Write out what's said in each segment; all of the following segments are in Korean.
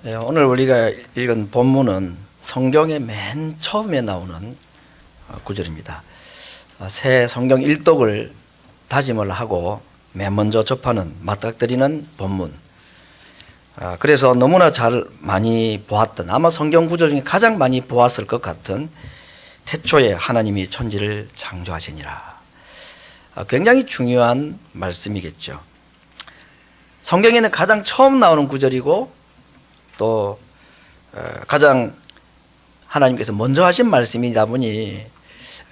오늘 우리가 읽은 본문은 성경의 맨 처음에 나오는 구절입니다. 새 성경 일독을 다짐을 하고 맨 먼저 접하는 맞닥뜨리는 본문. 그래서 너무나 많이 보았던, 아마 성경 구절 중에 가장 많이 보았을 것 같은 태초에 하나님이 천지를 창조하시니라. 굉장히 중요한 말씀이겠죠. 성경에는 가장 처음 나오는 구절이고 또 가장 하나님께서 먼저 하신 말씀이다 보니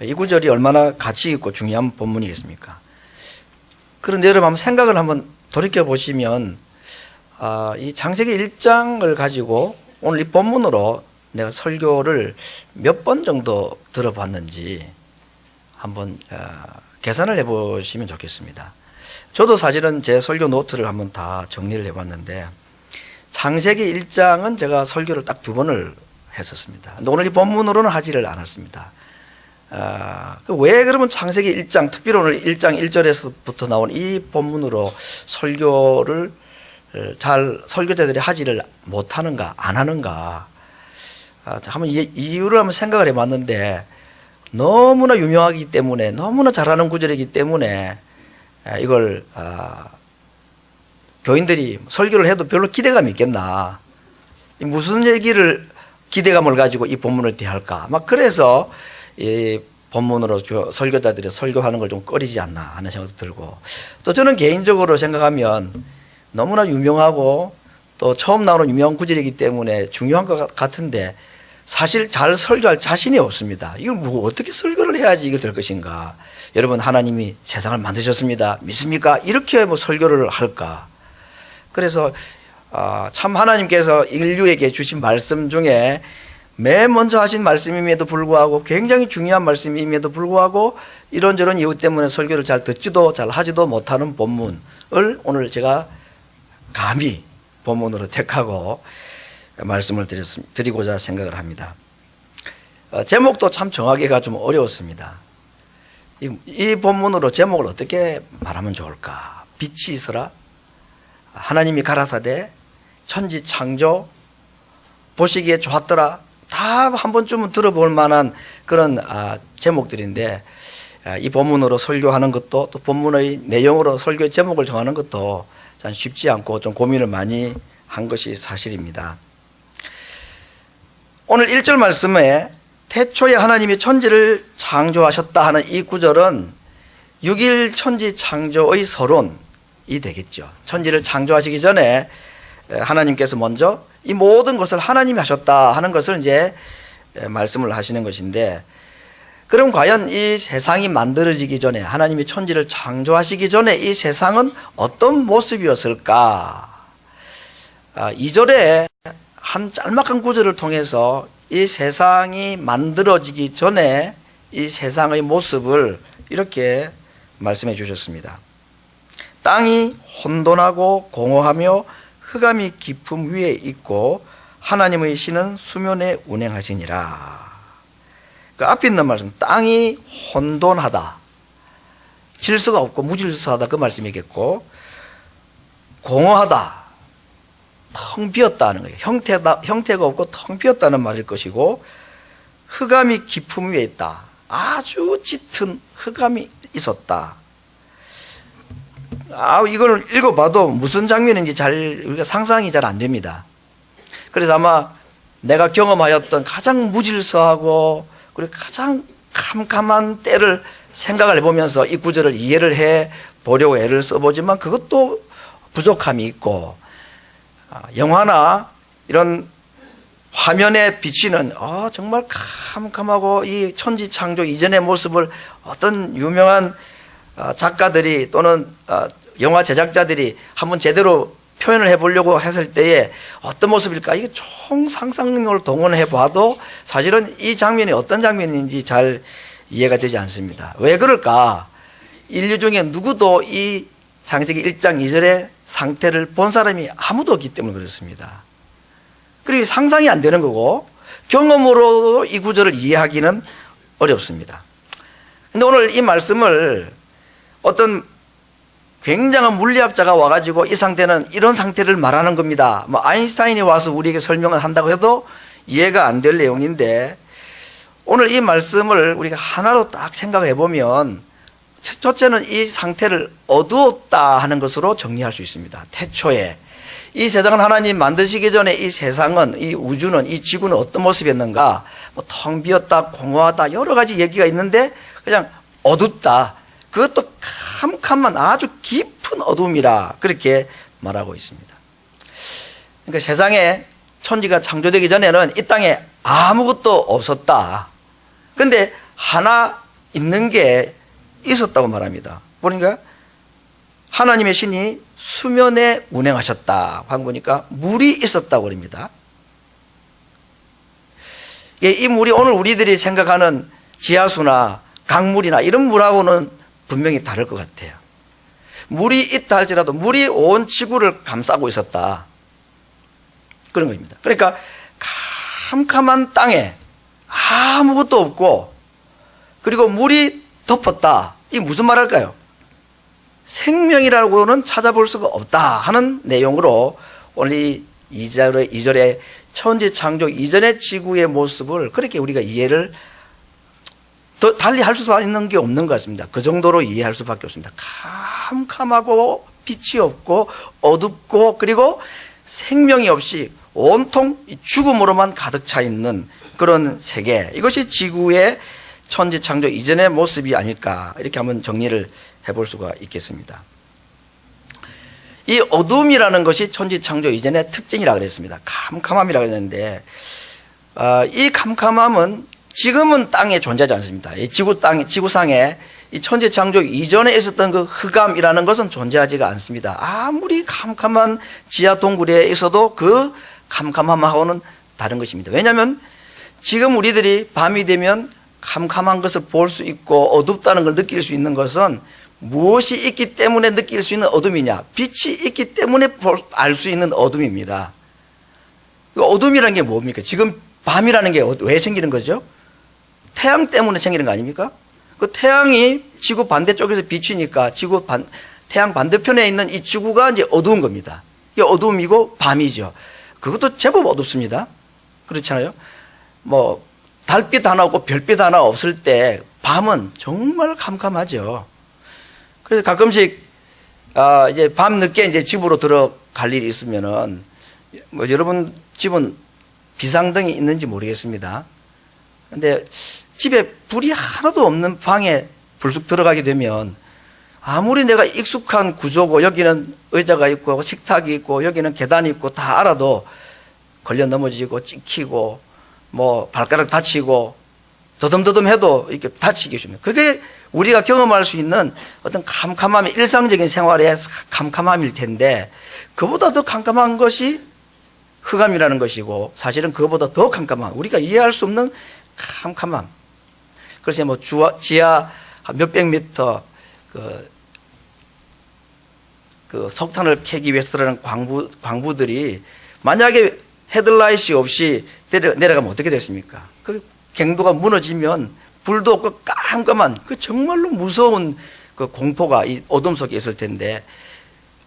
이 구절이 얼마나 가치 있고 중요한 본문이겠습니까? 그런데 여러분 한번 생각을 한번 돌이켜 보시면 이 창세기 1장을 가지고 오늘 이 본문으로 내가 설교를 몇 번 정도 들어봤는지 한번 계산을 해보시면 좋겠습니다. 저도 사실은 제 설교 노트를 한번 다 정리를 해봤는데 창세기 1장은 제가 설교를 딱 2번을 했었습니다. 근데 오늘 이 본문으로는 하지를 않았습니다. 왜 그러면 창세기 1장, 특별히 오늘 1장 1절에서부터 나온 이 본문으로 설교를 설교자들이 하지를 못하는가, 안 하는가. 한번 이유를 한번 생각을 해봤는데 너무나 유명하기 때문에, 너무나 잘하는 구절이기 때문에 이걸 교인들이 설교를 해도 별로 기대감이 있겠나, 무슨 얘기를 기대감을 가지고 이 본문을 대할까, 막 그래서 이 본문으로 설교자들이 설교하는 걸 좀 꺼리지 않나 하는 생각도 들고, 또 저는 개인적으로 생각하면 너무나 유명하고 또 처음 나오는 유명한 구절이기 때문에 중요한 것 같은데 사실 잘 설교할 자신이 없습니다. 이걸 뭐 어떻게 설교를 해야지 이게 될 것인가. 여러분, 하나님이 세상을 만드셨습니다. 믿습니까? 이렇게 뭐 설교를 할까. 그래서 참 하나님께서 인류에게 주신 말씀 중에 맨 먼저 하신 말씀임에도 불구하고, 굉장히 중요한 말씀임에도 불구하고 이런저런 이유 때문에 설교를 잘 듣지도 잘 하지도 못하는 본문을 오늘 제가 감히 본문으로 택하고 말씀을 드리고자 생각을 합니다. 제목도 참 정하기가 좀 어려웠습니다. 이 본문으로 제목을 어떻게 말하면 좋을까? 빛이 있어라, 하나님이 가라사대, 천지 창조, 보시기에 좋았더라. 다 한 번쯤은 들어볼 만한 그런 제목들인데, 이 본문으로 설교하는 것도, 또 본문의 내용으로 설교의 제목을 정하는 것도 참 쉽지 않고 좀 고민을 많이 한 것이 사실입니다. 오늘 1절 말씀에 태초에 하나님이 천지를 창조하셨다 하는 이 구절은 6일 천지 창조의 서론이 되겠죠. 천지를 창조하시기 전에 하나님께서 먼저 이 모든 것을 하나님이 하셨다 하는 것을 이제 말씀을 하시는 것인데, 그럼 과연 이 세상이 만들어지기 전에, 하나님이 천지를 창조하시기 전에 이 세상은 어떤 모습이었을까? 2절에 한 짤막한 구절을 통해서 이 세상이 만들어지기 전에 이 세상의 모습을 이렇게 말씀해 주셨습니다. 땅이 혼돈하고 공허하며 흑암이 깊음 위에 있고 하나님의 신은 수면에 운행하시니라. 그 앞에 있는 말씀, 땅이 혼돈하다, 질서가 없고 무질서하다, 그 말씀이겠고, 공허하다, 텅 비었다는 거예요. 형태가 없고 텅 비었다는 말일 것이고, 흑암이 깊음 위에 있다, 아주 짙은 흑암이 있었다. 이걸 읽어봐도 무슨 장면인지 우리가 상상이 잘 안 됩니다. 그래서 아마 내가 경험하였던 가장 무질서하고 그리고 가장 캄캄한 때를 생각을 해보면서 이 구절을 이해를 해 보려고 애를 써보지만 그것도 부족함이 있고, 영화나 이런 화면에 비치는 정말 캄캄하고 이 천지 창조 이전의 모습을 어떤 유명한 작가들이 또는 영화 제작자들이 한번 제대로 표현을 해보려고 했을 때에 어떤 모습일까? 이게 총 상상력을 동원해 봐도 사실은 이 장면이 어떤 장면인지 잘 이해가 되지 않습니다. 왜 그럴까? 인류 중에 누구도 이 창세기 1장 2절의 상태를 본 사람이 아무도 없기 때문에 그렇습니다. 그리고 상상이 안 되는 거고 경험으로 이 구절을 이해하기는 어렵습니다. 근데 오늘 이 말씀을 어떤 굉장한 물리학자가 와가지고 이 상태는 이런 상태를 말하는 겁니다. 뭐 아인슈타인이 와서 우리에게 설명을 한다고 해도 이해가 안 될 내용인데, 오늘 이 말씀을 우리가 하나로 딱 생각해 보면, 첫째는 이 상태를 어두웠다 하는 것으로 정리할 수 있습니다. 태초에 이 세상을 하나님 만드시기 전에 이 세상은, 이 우주는, 이 지구는 어떤 모습이었는가? 뭐 텅 비었다, 공허하다, 여러 가지 얘기가 있는데 그냥 어둡다. 그것도 캄캄한 아주 깊은 어둠이라 그렇게 말하고 있습니다. 그러니까 세상에 천지가 창조되기 전에는 이 땅에 아무것도 없었다. 근데 하나 있는 게 있었다고 말합니다. 그러니까 하나님의 신이 수면에 운행하셨다 한 거니까 물이 있었다고 그럽니다. 이 물이 오늘 우리들이 생각하는 지하수나 강물이나 이런 물하고는 분명히 다를 것 같아요. 물이 있다 할지라도 물이 온 지구를 감싸고 있었다, 그런 겁니다. 그러니까 캄캄한 땅에 아무것도 없고 그리고 물이 덮었다. 이게 무슨 말일까요? 생명이라고는 찾아볼 수가 없다 하는 내용으로 오늘 이 2절에 천지 창조 이전의 지구의 모습을 그렇게 우리가 이해를 더 달리 할 수 있는 게 없는 것 같습니다. 그 정도로 이해할 수밖에 없습니다. 캄캄하고 빛이 없고 어둡고 그리고 생명이 없이 온통 죽음으로만 가득 차 있는 그런 세계, 이것이 지구의 천지 창조 이전의 모습이 아닐까, 이렇게 한번 정리를 해볼 수가 있겠습니다. 이 어둠이라는 것이 천지 창조 이전의 특징이라고 그랬습니다. 캄캄함이라고 그랬는데, 이 캄캄함은 지금은 땅에 존재하지 않습니다. 이 지구상에 이 천지 창조 이전에 있었던 그 흑암이라는 것은 존재하지가 않습니다. 아무리 캄캄한 지하 동굴에 있어도 그 캄캄함하고는 다른 것입니다. 왜냐하면 지금 우리들이 밤이 되면 캄캄한 것을 볼 수 있고 어둡다는 걸 느낄 수 있는 것은 무엇이 있기 때문에 느낄 수 있는 어둠이냐? 빛이 있기 때문에 알 수 있는 어둠입니다. 어둠이라는 게 뭡니까? 지금 밤이라는 게 왜 생기는 거죠? 태양 때문에 생기는 거 아닙니까? 그 태양이 지구 반대쪽에서 비치니까 태양 반대편에 있는 이 지구가 이제 어두운 겁니다. 이게 어둠이고 밤이죠. 그것도 제법 어둡습니다. 그렇잖아요. 뭐 달빛 하나 없고 별빛 하나 없을 때 밤은 정말 캄캄하죠. 그래서 가끔씩 이제 밤 늦게 이제 집으로 들어갈 일이 있으면은 뭐 여러분 집은 비상등이 있는지 모르겠습니다. 근데 집에 불이 하나도 없는 방에 불쑥 들어가게 되면 아무리 내가 익숙한 구조고 여기는 의자가 있고 식탁이 있고 여기는 계단이 있고 다 알아도 걸려 넘어지고 찍히고 뭐 발가락 다치고 더듬더듬 해도 이렇게 다치기 쉽습니다. 그게 우리가 경험할 수 있는 어떤 캄캄함이 일상적인 생활의 캄캄함일 텐데, 그보다 더 캄캄한 것이 흑암이라는 것이고 사실은 그보다 더 캄캄한, 우리가 이해할 수 없는 캄캄함. 그래서 뭐 지하 몇백 미터 그 석탄을 캐기 위해서 들어가는 광부들이 만약에 헤드라이트 없이 내려가면 어떻게 됐습니까? 그 갱도가 무너지면 불도 없고 깜깜한 그 정말로 무서운 그 공포가 이 어둠 속에 있을 텐데,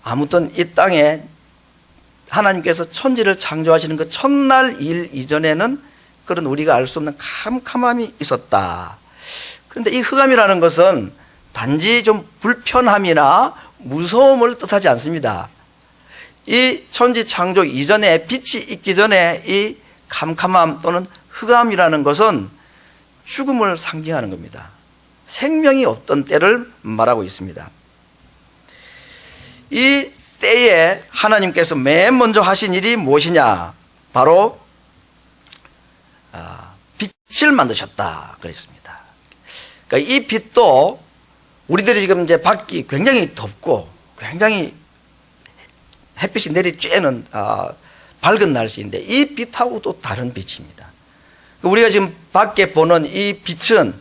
아무튼 이 땅에 하나님께서 천지를 창조하시는 그 첫날 일 이전에는 그런 우리가 알 수 없는 캄캄함이 있었다. 그런데 이 흑암이라는 것은 단지 좀 불편함이나 무서움을 뜻하지 않습니다. 이 천지 창조 이전에 빛이 있기 전에 이 캄캄함 또는 흑암이라는 것은 죽음을 상징하는 겁니다. 생명이 없던 때를 말하고 있습니다. 이 때에 하나님께서 맨 먼저 하신 일이 무엇이냐? 바로 빛을 만드셨다 그랬습니다. 그러니까 이 빛도 우리들이 지금 이제 밖이 굉장히 덥고 굉장히 햇빛이 내리쬐는 밝은 날씨인데 이 빛하고 또 다른 빛입니다. 우리가 지금 밖에 보는 이 빛은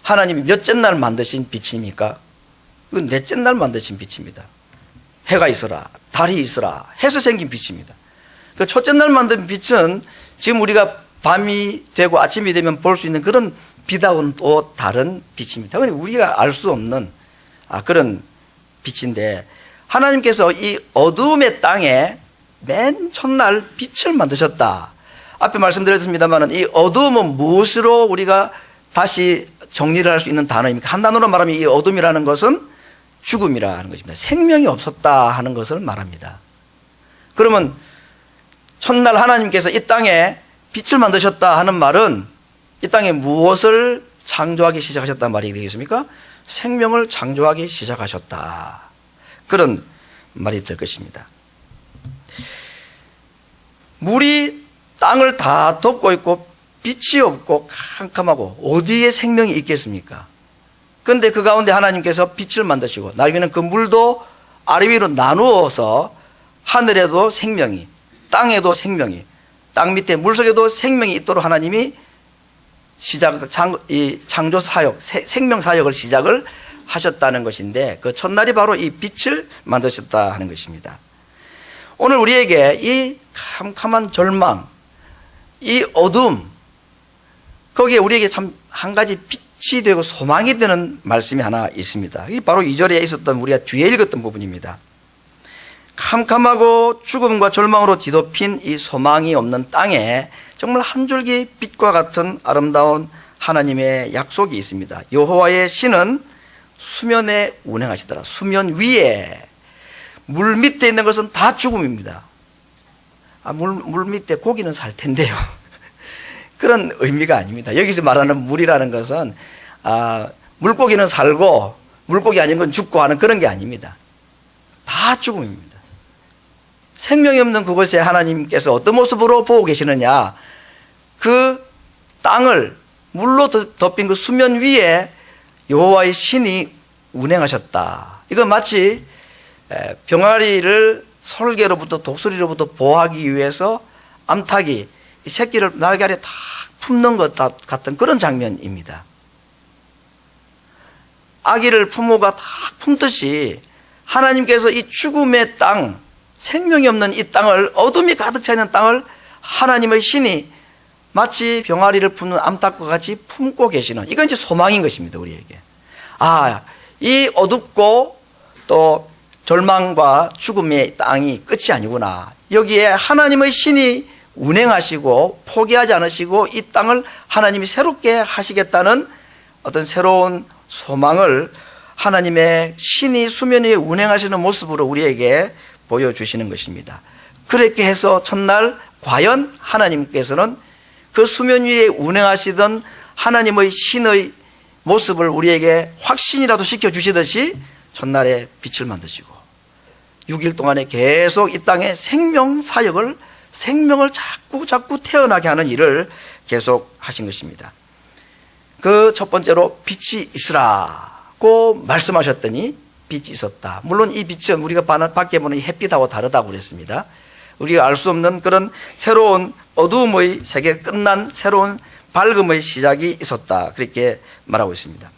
하나님이 몇째 날 만드신 빛입니까? 이건 넷째 날 만드신 빛입니다. 해가 있어라, 달이 있어라 해서 생긴 빛입니다. 그 첫째 날 만든 빛은 지금 우리가 밤이 되고 아침이 되면 볼 수 있는 그런 빛하고는 또 다른 빛입니다. 우리가 알 수 없는 그런 빛인데, 하나님께서 이 어두움의 땅에 맨 첫날 빛을 만드셨다. 앞에 말씀드렸습니다만 이 어두움은 무엇으로 우리가 다시 정리를 할 수 있는 단어입니까? 한 단어로 말하면 이 어둠이라는 것은 죽음이라는 것입니다. 생명이 없었다 하는 것을 말합니다. 그러면 첫날 하나님께서 이 땅에 빛을 만드셨다 하는 말은 이 땅에 무엇을 창조하기 시작하셨다는 말이 되겠습니까? 생명을 창조하기 시작하셨다. 그런 말이 될 것입니다. 물이 땅을 다 덮고 있고 빛이 없고 캄캄하고 어디에 생명이 있겠습니까? 그런데 그 가운데 하나님께서 빛을 만드시고 나중에는 그 물도 아래 위로 나누어서 하늘에도 생명이, 땅에도 생명이, 땅 밑에 물속에도 생명이 있도록 하나님이 창조 사역, 생명 사역을 시작을 하셨다는 것인데 그 첫날이 바로 이 빛을 만드셨다 하는 것입니다. 오늘 우리에게 이 캄캄한 절망, 이 어둠, 거기에 우리에게 참 한 가지 빛이 되고 소망이 되는 말씀이 하나 있습니다. 이게 바로 2절에 있었던 우리가 뒤에 읽었던 부분입니다. 캄캄하고 죽음과 절망으로 뒤덮인 이 소망이 없는 땅에 정말 한 줄기 빛과 같은 아름다운 하나님의 약속이 있습니다. 여호와의 신은 수면에 운행하시더라. 수면 위에, 물 밑에 있는 것은 다 죽음입니다. 물 밑에 고기는 살 텐데요. 그런 의미가 아닙니다. 여기서 말하는 물이라는 것은 물고기는 살고 물고기 아닌 건 죽고 하는 그런 게 아닙니다. 다 죽음입니다. 생명이 없는 그곳에 하나님께서 어떤 모습으로 보고 계시느냐, 그 땅을 물로 덮인 그 수면 위에 여호와의 신이 운행하셨다. 이건 마치 병아리를 솔개로부터 독수리로부터 보호하기 위해서 암탉이 이 새끼를 날개 아래 다 품는 것 같은 그런 장면입니다. 아기를 부모가 다 품듯이 하나님께서 이 죽음의 땅, 생명이 없는 이 땅을, 어둠이 가득 차 있는 땅을 하나님의 신이 마치 병아리를 품는 암탉과 같이 품고 계시는, 이건 이제 소망인 것입니다, 우리에게. 이 어둡고 또 절망과 죽음의 땅이 끝이 아니구나. 여기에 하나님의 신이 운행하시고 포기하지 않으시고 이 땅을 하나님이 새롭게 하시겠다는 어떤 새로운 소망을 하나님의 신이 수면 위에 운행하시는 모습으로 우리에게 보여주시는 것입니다. 그렇게 해서 첫날 과연 하나님께서는 그 수면 위에 운행하시던 하나님의 신의 모습을 우리에게 확신이라도 시켜주시듯이 첫날에 빛을 만드시고 6일 동안에 계속 이 땅에 생명 사역을, 생명을 자꾸 태어나게 하는 일을 계속 하신 것입니다. 그 첫 번째로 빛이 있으라고 말씀하셨더니 빛이 있었다. 물론 이 빛은 우리가 밖에 보는 햇빛하고 다르다고 그랬습니다. 우리가 알 수 없는 그런 새로운 어두움의 세계, 끝난 새로운 밝음의 시작이 있었다. 그렇게 말하고 있습니다.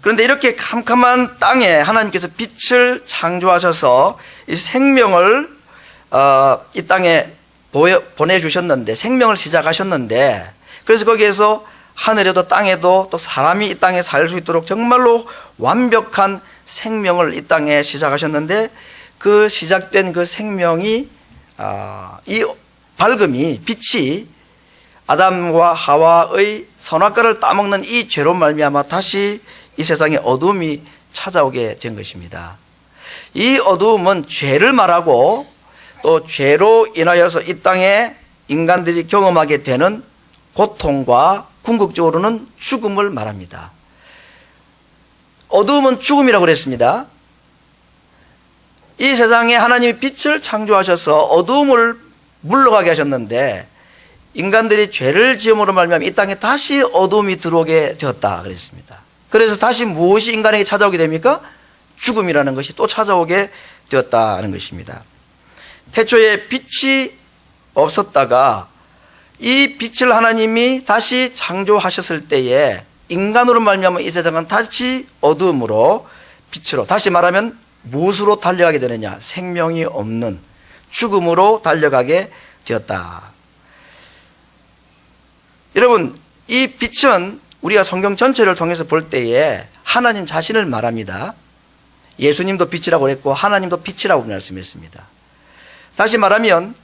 그런데 이렇게 캄캄한 땅에 하나님께서 빛을 창조하셔서 이 생명을 이 땅에 보내주셨는데, 생명을 시작하셨는데, 그래서 거기에서 하늘에도 땅에도 또 사람이 이 땅에 살 수 있도록 정말로 완벽한 생명을 이 땅에 시작하셨는데, 그 시작된 그 생명이, 이 밝음이, 빛이 아담과 하와의 선악과를 따먹는 이 죄로 말미암아 다시 이 세상에 어두움이 찾아오게 된 것입니다. 이 어두움은 죄를 말하고 또 죄로 인하여서 이 땅에 인간들이 경험하게 되는 고통과 궁극적으로는 죽음을 말합니다. 어두움은 죽음이라고 그랬습니다. 이 세상에 하나님이 빛을 창조하셔서 어두움을 물러가게 하셨는데 인간들이 죄를 지음으로 말미암아 이 땅에 다시 어두움이 들어오게 되었다 그랬습니다. 그래서 다시 무엇이 인간에게 찾아오게 됩니까? 죽음이라는 것이 또 찾아오게 되었다는 것입니다. 태초에 빛이 없었다가 이 빛을 하나님이 다시 창조하셨을 때에 인간으로 말미암아 이 세상은 다시 어두움으로 빛으로, 다시 말하면 무엇으로 달려가게 되느냐? 생명이 없는 죽음으로 달려가게 되었다. 여러분, 이 빛은 우리가 성경 전체를 통해서 볼 때에 하나님 자신을 말합니다. 예수님도 빛이라고 그랬고 하나님도 빛이라고 말씀했습니다. 다시 말하면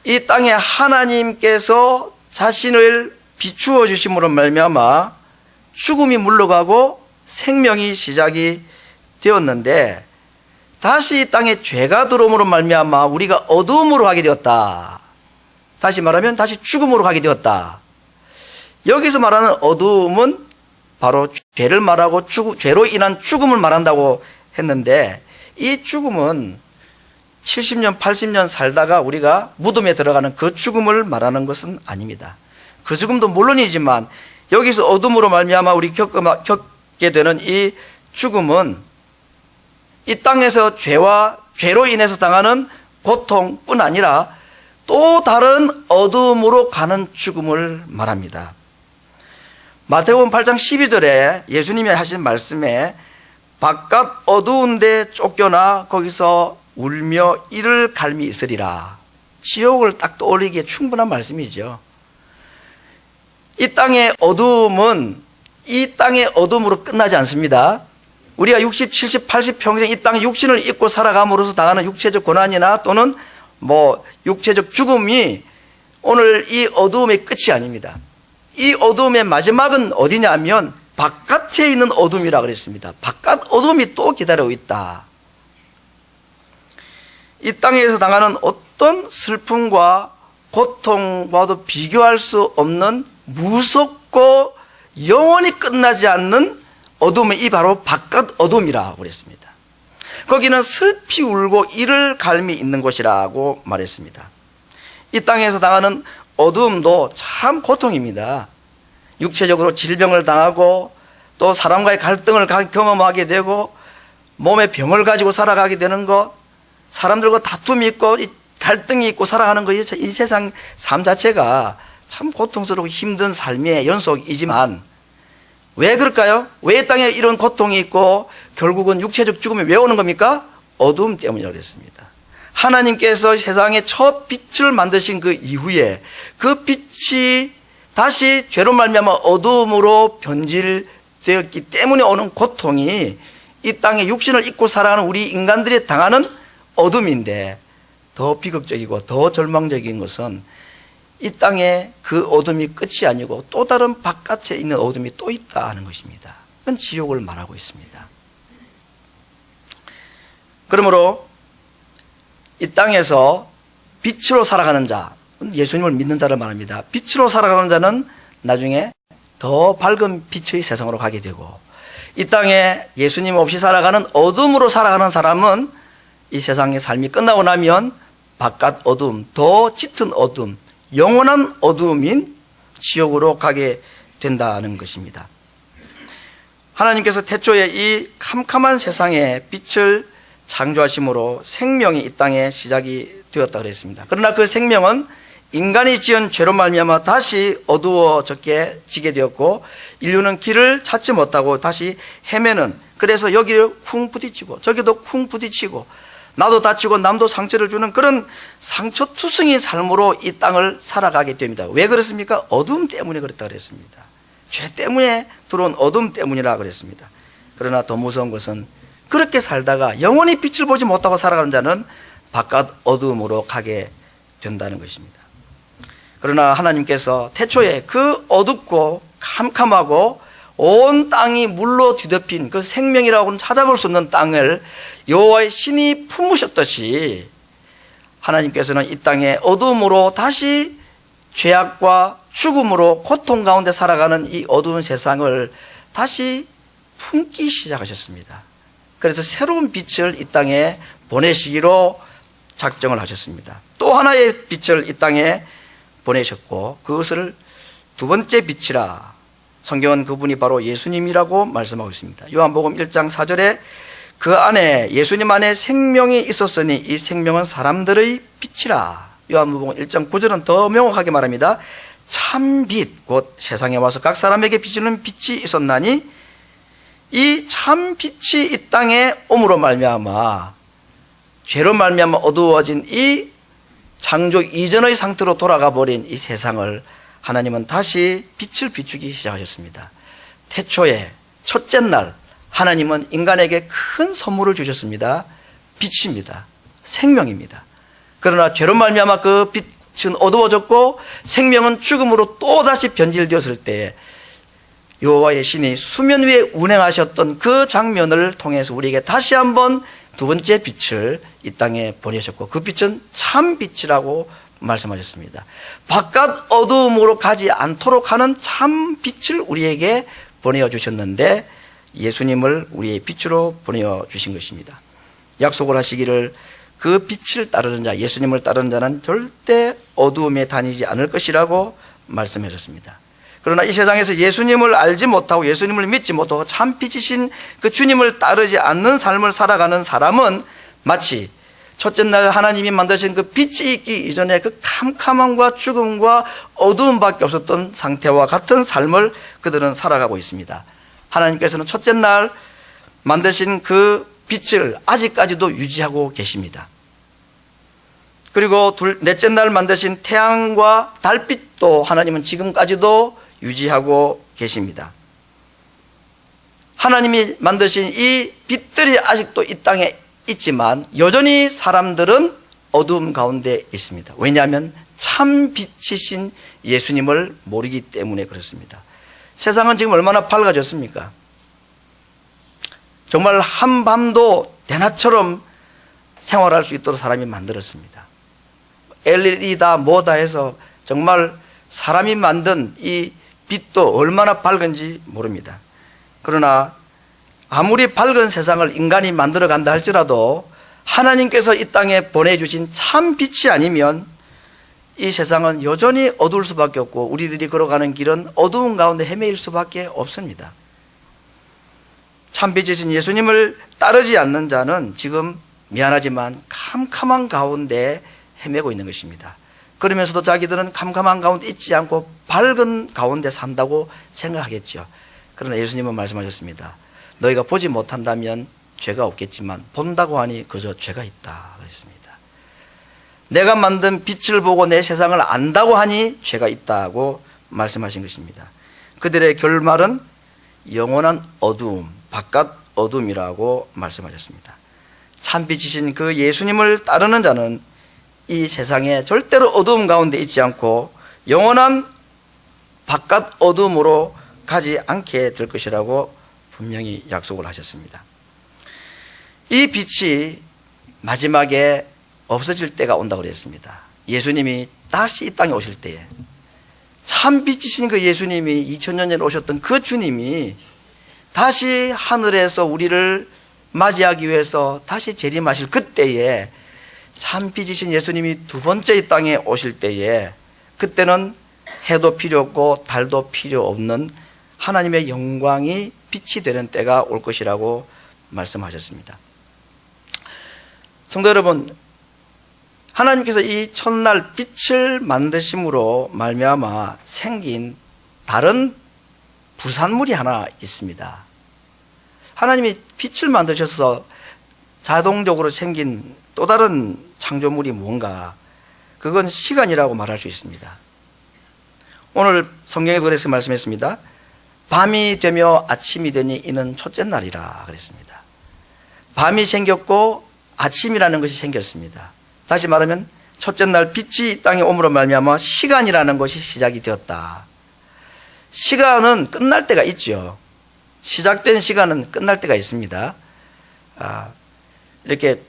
이 땅에 하나님께서 자신을 비추어 주심으로 말미암아 죽음이 물러가고 생명이 시작이 되었는데, 다시 이 땅에 죄가 들어옴으로 말미암아 우리가 어두움으로 가게 되었다. 다시 말하면 다시 죽음으로 가게 되었다. 여기서 말하는 어두움은 바로 죄를 말하고 죄로 인한 죽음을 말한다고 했는데, 이 죽음은 70년, 80년 살다가 우리가 무덤에 들어가는 그 죽음을 말하는 것은 아닙니다. 그 죽음도 물론이지만 여기서 어둠으로 말미암아 우리 겪게 되는 이 죽음은 이 땅에서 죄로 인해서 당하는 고통뿐 아니라 또 다른 어둠으로 가는 죽음을 말합니다. 마태복음 8장 12절에 예수님이 하신 말씀에 바깥 어두운 데 쫓겨나 거기서 울며 이를 갈미 있으리라. 지옥을 딱 떠올리기에 충분한 말씀이죠. 이 땅의 어두움은 이 땅의 어둠으로 끝나지 않습니다. 우리가 60, 70, 80 평생 이 땅의 육신을 입고 살아감으로써 당하는 육체적 고난이나 또는 육체적 죽음이 오늘 이 어두움의 끝이 아닙니다. 이 어두움의 마지막은 어디냐 하면 바깥에 있는 어둠이라 그랬습니다. 바깥 어둠이 또 기다리고 있다. 이 땅에서 당하는 어떤 슬픔과 고통과도 비교할 수 없는 무섭고 영원히 끝나지 않는 어둠의 이 바로 바깥 어둠이라고 그랬습니다. 거기는 슬피 울고 이를 갈미 있는 곳이라고 말했습니다. 이 땅에서 당하는 어둠도 참 고통입니다. 육체적으로 질병을 당하고 또 사람과의 갈등을 경험하게 되고 몸에 병을 가지고 살아가게 되는 것, 사람들과 다툼이 있고 갈등이 있고 살아가는 것, 이 세상 삶 자체가 참 고통스럽고 힘든 삶의 연속이지만 왜 그럴까요? 왜 이 땅에 이런 고통이 있고 결국은 육체적 죽음이 왜 오는 겁니까? 어두움 때문이라고 했습니다. 하나님께서 세상에 첫 빛을 만드신 그 이후에 그 빛이 다시 죄로 말미암아 어두움으로 변질되었기 때문에 오는 고통이 이 땅에 육신을 입고 살아가는 우리 인간들이 당하는 어둠인데, 더 비극적이고 더 절망적인 것은 이 땅에 그 어둠이 끝이 아니고 또 다른 바깥에 있는 어둠이 또 있다 하는 것입니다. 그건 지옥을 말하고 있습니다. 그러므로 이 땅에서 빛으로 살아가는 자, 예수님을 믿는 자를 말합니다. 빛으로 살아가는 자는 나중에 더 밝은 빛의 세상으로 가게 되고, 이 땅에 예수님 없이 살아가는 어둠으로 살아가는 사람은 이 세상의 삶이 끝나고 나면 바깥 어둠, 더 짙은 어둠, 영원한 어두움인 지옥으로 가게 된다는 것입니다. 하나님께서 태초에 이 캄캄한 세상에 빛을 창조하심으로 생명이 이 땅에 시작이 되었다고 그랬습니다. 그러나 그 생명은 인간이 지은 죄로 말미암아 다시 어두워지게 되었고, 인류는 길을 찾지 못하고 다시 헤매는, 그래서 여기를 쿵 부딪히고 저기도 쿵 부딪히고 나도 다치고 남도 상처를 주는 그런 상처투성이 삶으로 이 땅을 살아가게 됩니다. 왜 그렇습니까? 어둠 때문에 그렇다고 그랬습니다. 죄 때문에 들어온 어둠 때문이라 그랬습니다. 그러나 더 무서운 것은 그렇게 살다가 영원히 빛을 보지 못하고 살아가는 자는 바깥 어둠으로 가게 된다는 것입니다. 그러나 하나님께서 태초에 그 어둡고 캄캄하고 온 땅이 물로 뒤덮인 그 생명이라고는 찾아볼 수 없는 땅을 여호와의 신이 품으셨듯이, 하나님께서는 이 땅의 어둠으로 다시 죄악과 죽음으로 고통 가운데 살아가는 이 어두운 세상을 다시 품기 시작하셨습니다. 그래서 새로운 빛을 이 땅에 보내시기로 작정을 하셨습니다. 또 하나의 빛을 이 땅에 보내셨고, 그것을 두 번째 빛이라, 성경은 그분이 바로 예수님이라고 말씀하고 있습니다. 요한복음 1장 4절에 그 안에, 예수님 안에 생명이 있었으니 이 생명은 사람들의 빛이라. 요한복음 1장 9절은 더 명확하게 말합니다. 참빛, 곧 세상에 와서 각 사람에게 비추는 빛이 있었나니 이 참빛이 이 땅에 옴으로 말미암아 죄로 말미암아 어두워진 이 창조 이전의 상태로 돌아가 버린 이 세상을 하나님은 다시 빛을 비추기 시작하셨습니다. 태초에 첫째 날 하나님은 인간에게 큰 선물을 주셨습니다. 빛입니다. 생명입니다. 그러나 죄로 말미암아 그 빛은 어두워졌고 생명은 죽음으로 또다시 변질되었을 때 여호와의 신이 수면 위에 운행하셨던 그 장면을 통해서 우리에게 다시 한번 두 번째 빛을 이 땅에 보내셨고, 그 빛은 참 빛이라고 말씀하셨습니다. 바깥 어두움으로 가지 않도록 하는 참 빛을 우리에게 보내주셨는데 예수님을 우리의 빛으로 보내주신 것입니다. 약속을 하시기를 그 빛을 따르는 자, 예수님을 따르는 자는 절대 어두움에 다니지 않을 것이라고 말씀하셨습니다. 그러나 이 세상에서 예수님을 알지 못하고 예수님을 믿지 못하고 참 빛이신 그 주님을 따르지 않는 삶을 살아가는 사람은 마치 첫째 날 하나님이 만드신 그 빛이 있기 이전에 그 캄캄함과 죽음과 어두움밖에 없었던 상태와 같은 삶을 그들은 살아가고 있습니다. 하나님께서는 첫째 날 만드신 그 빛을 아직까지도 유지하고 계십니다. 그리고 넷째 날 만드신 태양과 달빛도 하나님은 지금까지도 유지하고 계십니다. 하나님이 만드신 이 빛들이 아직도 이 땅에 있지만 여전히 사람들은 어두움 가운데 있습니다. 왜냐하면 참 빛이신 예수님을 모르기 때문에 그렇습니다. 세상은 지금 얼마나 밝아졌습니까? 정말 한밤도 대낮처럼 생활할 수 있도록 사람이 만들었습니다. LED다 뭐다 해서 정말 사람이 만든 이 빛도 얼마나 밝은지 모릅니다. 그러나 아무리 밝은 세상을 인간이 만들어 간다 할지라도 하나님께서 이 땅에 보내주신 참 빛이 아니면 이 세상은 여전히 어두울 수밖에 없고 우리들이 걸어가는 길은 어두운 가운데 헤매일 수밖에 없습니다. 참 빛이신 예수님을 따르지 않는 자는 지금 미안하지만 캄캄한 가운데 헤매고 있는 것입니다. 그러면서도 자기들은 캄캄한 가운데 있지 않고 밝은 가운데 산다고 생각하겠죠. 그러나 예수님은 말씀하셨습니다. 너희가 보지 못한다면 죄가 없겠지만 본다고 하니 그저 죄가 있다 그랬습니다. 내가 만든 빛을 보고 내 세상을 안다고 하니 죄가 있다고 말씀하신 것입니다. 그들의 결말은 영원한 어두움, 바깥 어둠이라고 말씀하셨습니다. 참빛이신 그 예수님을 따르는 자는 이 세상에 절대로 어두움 가운데 있지 않고 영원한 바깥 어둠으로 가지 않게 될 것이라고 분명히 약속을 하셨습니다. 이 빛이 마지막에 없어질 때가 온다고 그랬습니다. 예수님이 다시 이 땅에 오실 때에 참 빛이신 그 예수님이 2000년 전에 오셨던 그 주님이 다시 하늘에서 우리를 맞이하기 위해서 다시 재림하실 그때에 참 빛이신 예수님이 두 번째 이 땅에 오실 때에 그때는 해도 필요 없고 달도 필요 없는 하나님의 영광이 빛이 되는 때가 올 것이라고 말씀하셨습니다. 성도 여러분, 하나님께서 이 첫날 빛을 만드심으로 말미암아 생긴 다른 부산물이 하나 있습니다. 하나님이 빛을 만드셔서 자동적으로 생긴 또 다른 창조물이 뭔가, 그건 시간이라고 말할 수 있습니다. 오늘 성경에 그래서 말씀했습니다. 밤이 되며 아침이 되니 이는 첫째 날이라 그랬습니다. 밤이 생겼고 아침이라는 것이 생겼습니다. 다시 말하면 첫째 날 빛이 이 땅에 옴으로 말미암아 시간이라는 것이 시작이 되었다. 시간은 끝날 때가 있죠. 시작된 시간은 끝날 때가 있습니다. 이렇게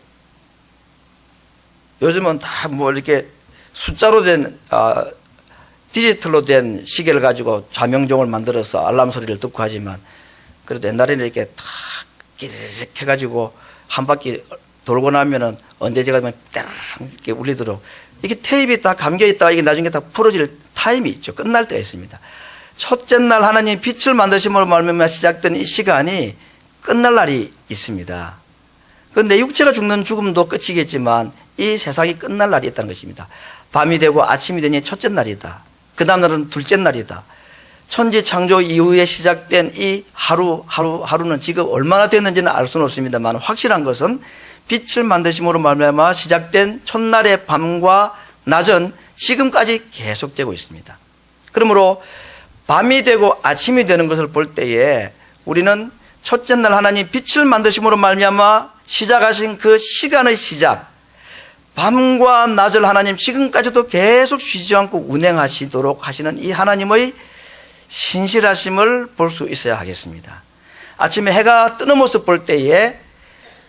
요즘은 다 뭐 이렇게 숫자로 된 디지털로 된 시계를 가지고 좌명종을 만들어서 알람 소리를 듣고 하지만 그래도 옛날에는 이렇게 탁 이렇게 해가지고 한 바퀴 돌고 나면은 언제 제가 따랑 이렇게 울리도록 이게 테이프에 다 감겨 있다가 이게 나중에 다 풀어질 타임이 있죠. 끝날 때가 있습니다. 첫째 날 하나님 빛을 만드심으로 말미암아 시작된 이 시간이 끝날 날이 있습니다. 그런데 육체가 죽는 죽음도 끝이겠지만 이 세상이 끝날 날이 있다는 것입니다. 밤이 되고 아침이 되니 첫째 날이다. 그 다음 날은 둘째 날이다. 천지 창조 이후에 시작된 이 하루는 지금 얼마나 됐는지는 알 수는 없습니다만 확실한 것은 빛을 만드심으로 말미암아 시작된 첫날의 밤과 낮은 지금까지 계속되고 있습니다. 그러므로 밤이 되고 아침이 되는 것을 볼 때에 우리는 첫째 날 하나님 빛을 만드심으로 말미암아 시작하신 그 시간의 시작, 밤과 낮을 하나님 지금까지도 계속 쉬지 않고 운행하시도록 하시는 이 하나님의 신실하심을 볼 수 있어야 하겠습니다. 아침에 해가 뜨는 모습 볼 때에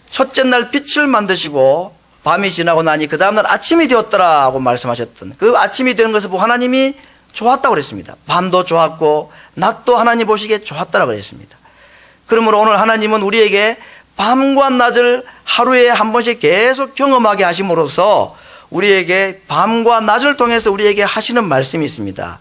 첫째 날 빛을 만드시고 밤이 지나고 나니 그 다음날 아침이 되었더라 하고 말씀하셨던 그 아침이 되는 것을 보고 하나님이 좋았다고 그랬습니다. 밤도 좋았고 낮도 하나님 보시기에 좋았다고 그랬습니다. 그러므로 오늘 하나님은 우리에게 밤과 낮을 하루에 한 번씩 계속 경험하게 하심으로써 우리에게 밤과 낮을 통해서 우리에게 하시는 말씀이 있습니다.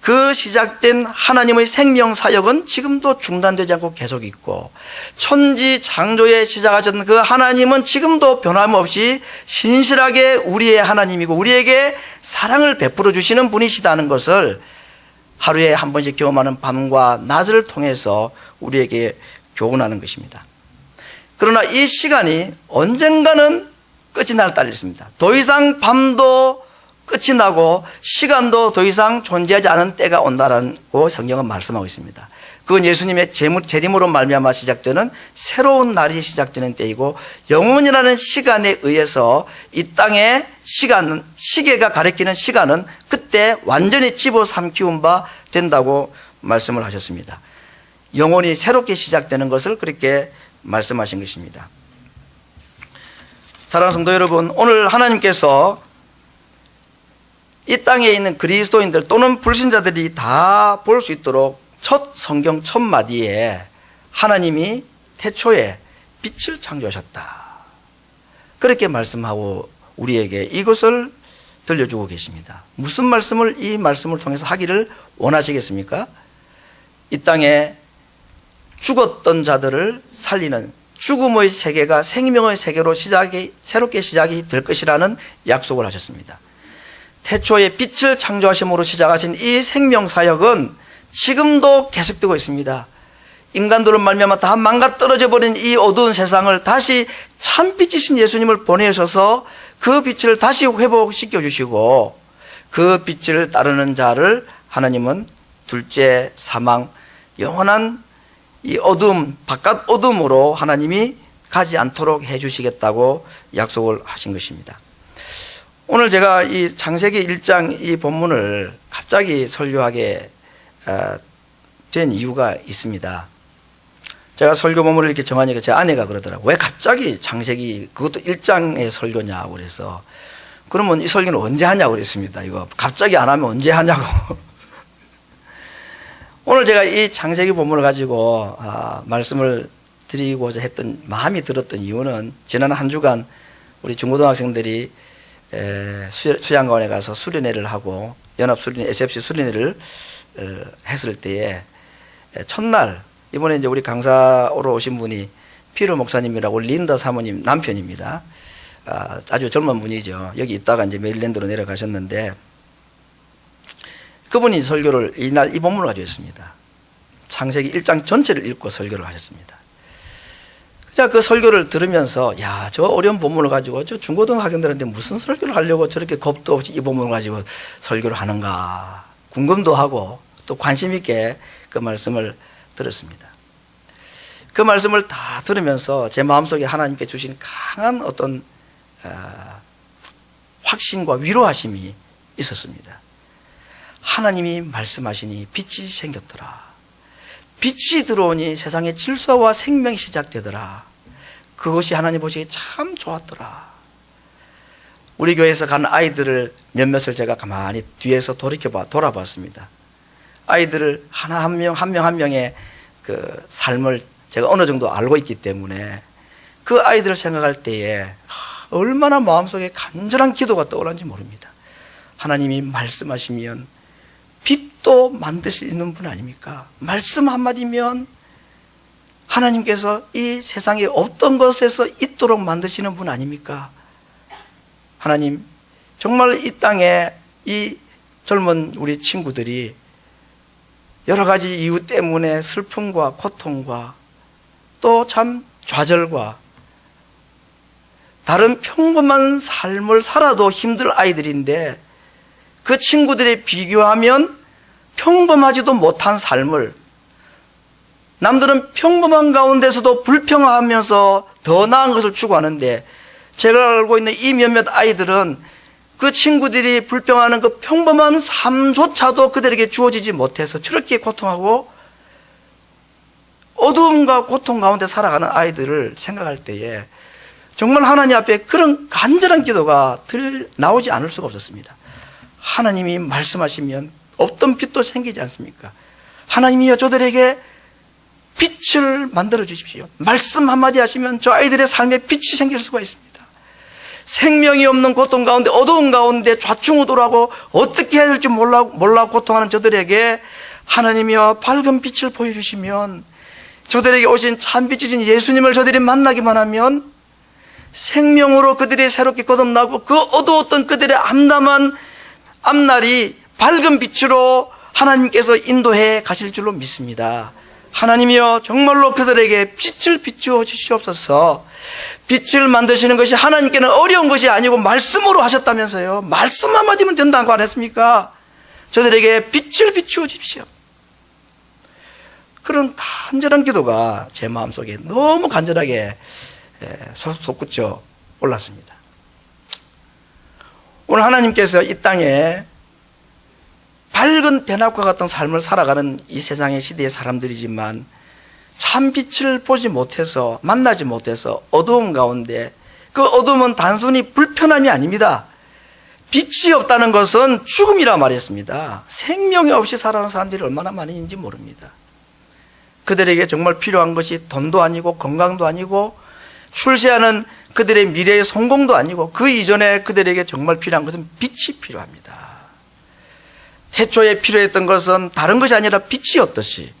그 시작된 하나님의 생명 사역은 지금도 중단되지 않고 계속 있고, 천지 창조에 시작하셨던 그 하나님은 지금도 변함없이 신실하게 우리의 하나님이고 우리에게 사랑을 베풀어 주시는 분이시다는 것을 하루에 한 번씩 경험하는 밤과 낮을 통해서 우리에게 교훈하는 것입니다. 그러나 이 시간이 언젠가는 끝이 날 딸이 있습니다. 더 이상 밤도 끝이 나고 시간도 더 이상 존재하지 않은 때가 온다라고 성경은 말씀하고 있습니다. 그건 예수님의 재림으로 말미암아 시작되는 새로운 날이 시작되는 때이고, 영원이라는 시간에 의해서 이 땅의 시간은, 시계가 가리키는 시간은 그때 완전히 집어삼키운 바 된다고 말씀을 하셨습니다. 영원히 새롭게 시작되는 것을 그렇게 말씀하신 것입니다. 사랑하는 성도 여러분, 오늘 하나님께서 이 땅에 있는 그리스도인들 또는 불신자들이 다 볼 수 있도록 첫 성경 첫 마디에 하나님이 태초에 빛을 창조하셨다, 그렇게 말씀하고 우리에게 이것을 들려주고 계십니다. 무슨 말씀을 이 말씀을 통해서 하기를 원하시겠습니까? 이 땅에 죽었던 자들을 살리는 죽음의 세계가 생명의 세계로 새롭게 시작이 될 것이라는 약속을 하셨습니다. 태초에 빛을 창조하심으로 시작하신 이 생명사역은 지금도 계속되고 있습니다. 인간들은 말미암아 다 망가떨어져 버린 이 어두운 세상을 다시 참빛이신 예수님을 보내셔서 그 빛을 다시 회복시켜 주시고, 그 빛을 따르는 자를 하나님은 둘째 사망, 영원한 이 어둠, 바깥 어둠으로 하나님이 가지 않도록 해주시겠다고 약속을 하신 것입니다. 오늘 제가 이 창세기 1장 이 본문을 갑자기 설교하게 된 이유가 있습니다. 제가 설교 본문을 이렇게 정하니까 제 아내가 그러더라고요. 왜 갑자기 창세기 그것도 1장의 설교냐고 그래서, 그러면 이 설교는 언제 하냐고 그랬습니다. 이거 갑자기 안 하면 언제 하냐고. 오늘 제가 이 창세기 본문을 가지고 말씀을 드리고자 했던, 마음이 들었던 이유는 지난 한 주간 우리 중고등학생들이 수양관에 가서 수련회를 하고 연합수련회, SFC 수련회를 했을 때에 첫날, 이번에 이제 우리 강사로 오신 분이 피로 목사님이라고 린다 사모님 남편입니다. 아주 젊은 분이죠. 여기 있다가 이제 메릴랜드로 내려가셨는데, 그분이 설교를 이날 이 본문을 가지고 했습니다. 창세기 1장 전체를 읽고 설교를 하셨습니다. 제가 그 설교를 들으면서, 야, 저 어려운 본문을 가지고 저 중고등학생들한테 무슨 설교를 하려고 저렇게 겁도 없이 이 본문을 가지고 설교를 하는가 궁금도 하고 또 관심 있게 그 말씀을 들었습니다. 그 말씀을 다 들으면서 제 마음속에 하나님께 주신 강한 어떤 확신과 위로하심이 있었습니다. 하나님이 말씀하시니 빛이 생겼더라. 빛이 들어오니 세상의 질서와 생명이 시작되더라. 그것이 하나님 보시기에 참 좋았더라. 우리 교회에서 간 아이들을 몇몇을 제가 가만히 뒤에서 돌아봤습니다. 아이들을 한 명 한 명의 그 삶을 제가 어느 정도 알고 있기 때문에 그 아이들을 생각할 때에 얼마나 마음속에 간절한 기도가 떠오르는지 모릅니다. 하나님이 말씀하시면 빛도 만들 수 있는 분 아닙니까? 말씀 한마디면 하나님께서 이 세상에 없던 것에서 있도록 만드시는 분 아닙니까? 하나님, 정말 이 땅에 이 젊은 우리 친구들이 여러 가지 이유 때문에 슬픔과 고통과 또 참 좌절과 다른 평범한 삶을 살아도 힘들 아이들인데, 그 친구들에 비교하면 평범하지도 못한 삶을 남들은 평범한 가운데서도 불평하면서 더 나은 것을 추구하는데, 제가 알고 있는 이 몇몇 아이들은 그 친구들이 불평하는 그 평범한 삶조차도 그들에게 주어지지 못해서 저렇게 고통하고 어두움과 고통 가운데 살아가는 아이들을 생각할 때에 정말 하나님 앞에 그런 간절한 기도가 나오지 않을 수가 없었습니다. 하나님이 말씀하시면 없던 빛도 생기지 않습니까? 하나님이여, 저들에게 빛을 만들어 주십시오. 말씀 한마디 하시면 저 아이들의 삶에 빛이 생길 수가 있습니다. 생명이 없는 고통 가운데, 어두운 가운데 좌충우돌하고 어떻게 해야 될지 몰라 고통하는 저들에게 하나님이여 밝은 빛을 보여주시면, 저들에게 오신 참빛이신 예수님을 저들이 만나기만 하면 생명으로 그들이 새롭게 거듭나고 그 어두웠던 그들의 암담한 앞날이 밝은 빛으로 하나님께서 인도해 가실 줄로 믿습니다. 하나님이여, 정말로 그들에게 빛을 비추어 주시옵소서. 빛을 만드시는 것이 하나님께는 어려운 것이 아니고 말씀으로 하셨다면서요. 말씀 한마디면 된다고 안 했습니까? 저들에게 빛을 비추어 주십시오. 그런 간절한 기도가 제 마음속에 너무 간절하게 솟구쳐 올랐습니다. 오늘 하나님께서 이 땅에 밝은 대낮과 같은 삶을 살아가는 이 세상의 시대의 사람들이지만 참 빛을 보지 못해서, 만나지 못해서 어두운 가운데, 그 어두움은 단순히 불편함이 아닙니다. 빛이 없다는 것은 죽음이라 말했습니다. 생명이 없이 살아가는 사람들이 얼마나 많은지 모릅니다. 그들에게 정말 필요한 것이 돈도 아니고 건강도 아니고 출세하는 그들의 미래의 성공도 아니고, 그 이전에 그들에게 정말 필요한 것은 빛이 필요합니다. 태초에 필요했던 것은 다른 것이 아니라 빛이었듯이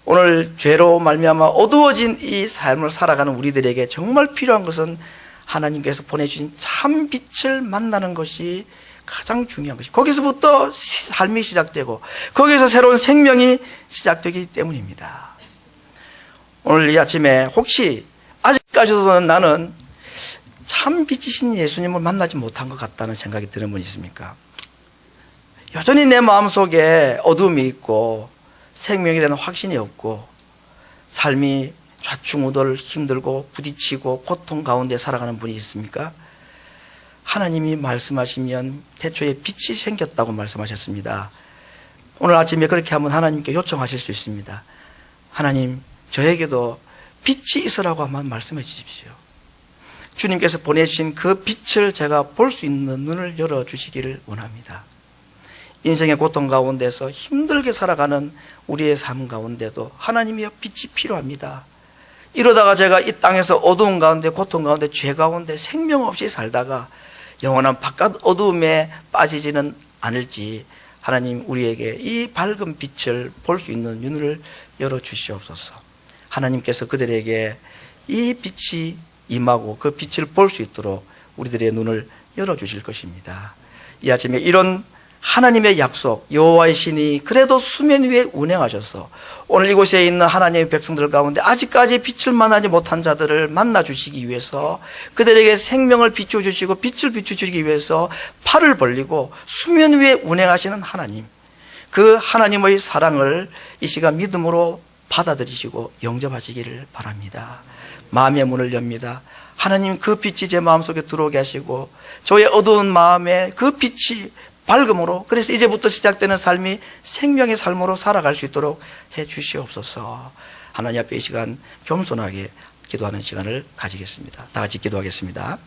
오늘 죄로 말미암아 어두워진 이 삶을 살아가는 우리들에게 정말 필요한 것은 하나님께서 보내주신 참 빛을 만나는 것이 가장 중요한 것이, 거기서부터 삶이 시작되고 거기서 새로운 생명이 시작되기 때문입니다. 오늘 이 아침에 혹시 아직까지도 나는 참 빛이신 예수님을 만나지 못한 것 같다는 생각이 드는 분이 있습니까? 여전히 내 마음속에 어두움이 있고 생명에 대한 확신이 없고 삶이 좌충우돌 힘들고 부딪히고 고통 가운데 살아가는 분이 있습니까? 하나님이 말씀하시면 태초에 빛이 생겼다고 말씀하셨습니다. 오늘 아침에 그렇게 한번 하나님께 요청하실 수 있습니다. 하나님, 저에게도 빛이 있으라고 한번 말씀해 주십시오. 주님께서 보내주신 그 빛을 제가 볼 수 있는 눈을 열어주시기를 원합니다. 인생의 고통 가운데서 힘들게 살아가는 우리의 삶 가운데도 하나님이여, 빛이 필요합니다. 이러다가 제가 이 땅에서 어두운 가운데, 고통 가운데, 죄 가운데 생명 없이 살다가 영원한 바깥 어두움에 빠지지는 않을지 하나님, 우리에게 이 밝은 빛을 볼 수 있는 눈을 열어주시옵소서. 하나님께서 그들에게 이 빛이 임하고 그 빛을 볼 수 있도록 우리들의 눈을 열어주실 것입니다. 이 아침에 이런 하나님의 약속, 여호와의 신이 그래도 수면 위에 운행하셔서 오늘 이곳에 있는 하나님의 백성들 가운데 아직까지 빛을 만나지 못한 자들을 만나 주시기 위해서, 그들에게 생명을 비추어 주시고 빛을 비추어 주시기 위해서 팔을 벌리고 수면 위에 운행하시는 하나님, 그 하나님의 사랑을 이 시간 믿음으로 받아들이시고 영접하시기를 바랍니다. 마음의 문을 엽니다. 하나님, 그 빛이 제 마음속에 들어오게 하시고 저의 어두운 마음에 그 빛이 밝음으로, 그래서 이제부터 시작되는 삶이 생명의 삶으로 살아갈 수 있도록 해 주시옵소서. 하나님 앞에 이 시간 겸손하게 기도하는 시간을 가지겠습니다. 다 같이 기도하겠습니다.